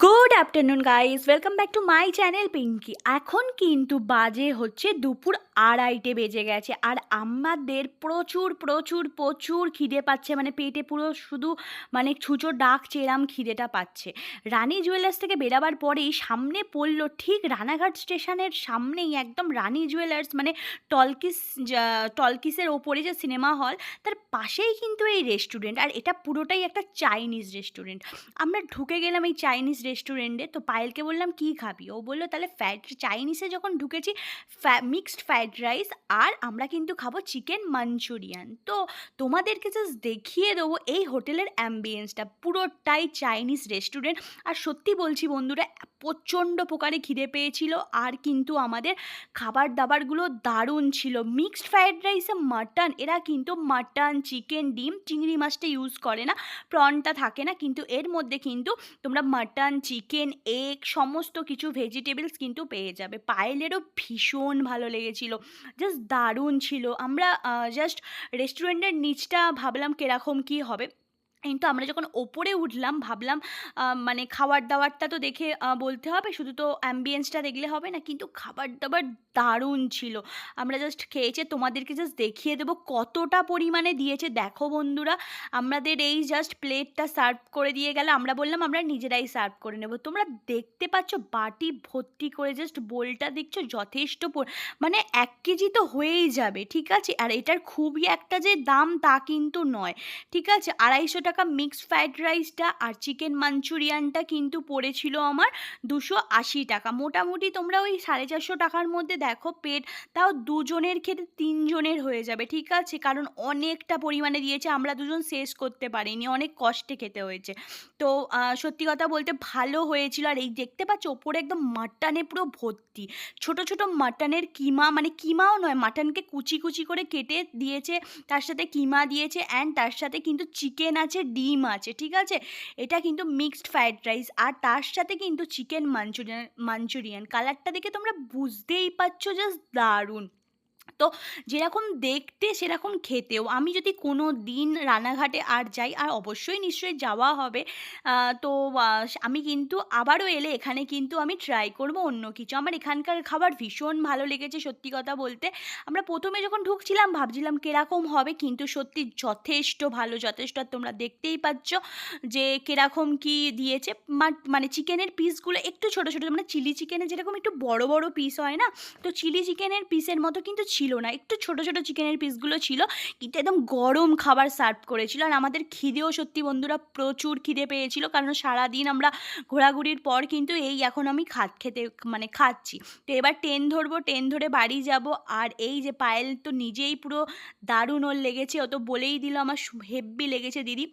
Good afternoon guys, welcome back to my channel Pinki. এখন কিন্তু বাজে হচ্ছে দুপুর 2:30 বেজে গেছে, আর আমাদের প্রচুর প্রচুর প্রচুর খিদে পাচ্ছে। মানে পেটে পুরো শুধু মানে ছুঁচো ডাকছে, এরম খিদেটা পাচ্ছে। রানী জুয়েলার্স থেকে বেরাবার পরেই সামনে পড়লো, ঠিক রানাঘাট স্টেশনের সামনেই একদম রানী জুয়েলার্স, মানে টলকিস, টলকিসের ওপরে যে সিনেমা হল, তার পাশেই কিন্তু এই রেস্টুরেন্ট। আর এটা পুরোটাই একটা চাইনিজ রেস্টুরেন্ট। আমরা ঢুকে গেলাম এই চাইনিজ রেস্টুরেন্টে। তো পায়েলকে বললাম কী খাবি, ও বললো তাহলে চাইনিজে যখন ঢুকেছি মিক্সড ফ্রাইড রাইস, আর আমরা কিন্তু খাবো চিকেন মাঞ্চুরিয়ান। তো তোমাদেরকে জাস্ট দেখিয়ে দেবো এই হোটেলের অ্যাম্বিয়েন্সটা, পুরোটাই চাইনিজ রেস্টুরেন্ট। আর সত্যি বলছি বন্ধুরা, প্রচণ্ড প্রকারে খিদে পেয়েছিল, আর কিন্তু আমাদের খাবার দাবারগুলো দারুণ ছিল। মিক্সড ফ্রাইড রাইসে মাটন, এরা কিন্তু মাটন, চিকেন, ডিম, চিংড়ি মাছটা ইউজ করে না, প্রনটা থাকে না, কিন্তু এর মধ্যে কিন্তু তোমরা মাটন, চিকেন, এগ সমস্ত কিছু ভেজিটেবলস কিন্তু পেয়ে যাবে। পায়েলেরও ভীষণ ভালো লেগেছিল, জাস্ট দারুণ ছিল। আমরা জাস্ট রেস্টুরেন্টের নিচটা ভাবলাম কীরকম কী হবে, কিন্তু আমরা যখন ওপরে উঠলাম ভাবলাম মানে খাবার দাবারটা তো দেখে বলতে হবে, শুধু তো অ্যাম্বিয়েন্সটা দেখলে হবে না, কিন্তু খাবার দাবার দারুণ ছিল। আমরা জাস্ট খেয়েছে, তোমাদেরকে জাস্ট দেখিয়ে দেবো কতটা পরিমাণে দিয়েছে। দেখো বন্ধুরা, আমাদের এই জাস্ট প্লেটটা সার্ভ করে দিয়ে গেল, আমরা বললাম আমরা নিজেরাই সার্ভ করে নেব। তোমরা দেখতে পাচ্ছ বাটি ভর্তি করে, জাস্ট বোলটা দেখছো যথেষ্ট মানে 1 কেজি তো হয়েই যাবে, ঠিক আছে। আর এটার খুবই একটা যে দাম তা কিন্তু নয়, ঠিক আছে। 250 টাকা মিক্সড ফ্রাইড রাইসটা, আর চিকেন মাঞ্চুরিয়ানটা কিন্তু পড়েছিল আমার 280 টাকা। মোটামুটি তোমরা ওই 450 টাকার মধ্যে দেখো পেট, তাও দুজনের খেতে 3 জনের হয়ে যাবে, ঠিক আছে। কারণ অনেকটা পরিমাণে দিয়েছে, আমরা দুজন শেষ করতে পারিনি, অনেক কষ্টে খেতে হয়েছে। তো সত্যি কথা বলতে ভালো হয়েছিল। আর এই দেখতে পাচ্ছ ওপরে একদম মাটনে পুরো ভর্তি, ছোট ছোট মাটনের কিমা, মানে কিমাও নয়, মাটনকে কুচি কুচি করে কেটে দিয়েছে, তার সাথে কিমা দিয়েছে, অ্যান্ড তার সাথে কিন্তু চিকেন আছে, ডিম আছে, ঠিক আছে। এটা কিন্তু মিক্সড ফ্রাইড রাইস, আর তার সাথে কিন্তু চিকেন মাঞ্চুরিয়ান। কালারটা দেখে তোমরা বুঝতেই পারছো, জাস্ট দারুণ। তো যেরকম দেখতে সেরকম খেতেও। আমি যদি কোনো দিন রানাঘাটে আর যাই, আর অবশ্যই নিশ্চয়ই যাওয়া হবে, তো আমি কিন্তু আবারও এলে এখানে কিন্তু আমি ট্রাই করব অন্য কিছু। আমার এখানকার খাবার ভীষণ ভালো লেগেছে সত্যি কথা বলতে। আমরা প্রথমে যখন ঢুকছিলাম ভাবছিলাম কীরকম হবে, কিন্তু সত্যি যথেষ্ট ভালো, যথেষ্ট। আর তোমরা দেখতেই পাচ্ছ যে কীরকম কী দিয়েছে। মানে চিকেনের পিসগুলো একটু ছোটো ছোটো, মানে চিলি চিকেনে যেরকম একটু বড় বড় পিস হয় না, তো চিলি চিকেনের পিসের মতো কিন্তু ছিল না, একটু ছোট ছোট চিকেনের পিসগুলো ছিল, কিন্তু একদম গরম খাবার সার্ভ করেছিল। আর আমাদের খিদেও সত্যি বন্ধুরা প্রচুর খিদে পেয়েছিল, কারণ সারাদিন আমরা ঘোরাঘুরির পর কিন্তু এই এখন আমি মানে খাচ্ছি। তো এবার ট্রেন ধরবো, ট্রেন ধরে বাড়ি যাব। আর এই যে পায়েল তো নিজেই পুরো দারুণ ওর লেগেছে, ও তো বলেই দিল আমার হেব্বি লেগেছে দিদি।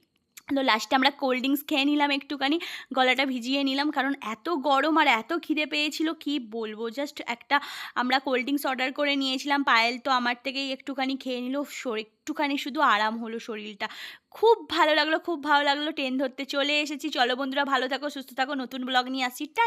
তো লাস্টে আমরা কোল্ড ড্রিঙ্কস খেয়ে নিলাম, একটুখানি গলাটা ভিজিয়ে নিলাম, কারণ এত গরম আর এত খিদে পেয়েছিল কি বলবো। জাস্ট একটা আমরা কোল্ড ড্রিঙ্কস অর্ডার করে নিয়েছিলাম, পায়েল তো আমার থেকেই একটুখানি খেয়ে নিল, একটুখানি শুধু আরাম হলো শরীরটা। খুব ভালো লাগলো, খুব ভালো লাগলো। ট্রেন ধরতে চলে এসেছি। চলো বন্ধুরা, ভালো থাকো, সুস্থ থাকো, নতুন ব্লগ নিয়ে আসছি। টাটা।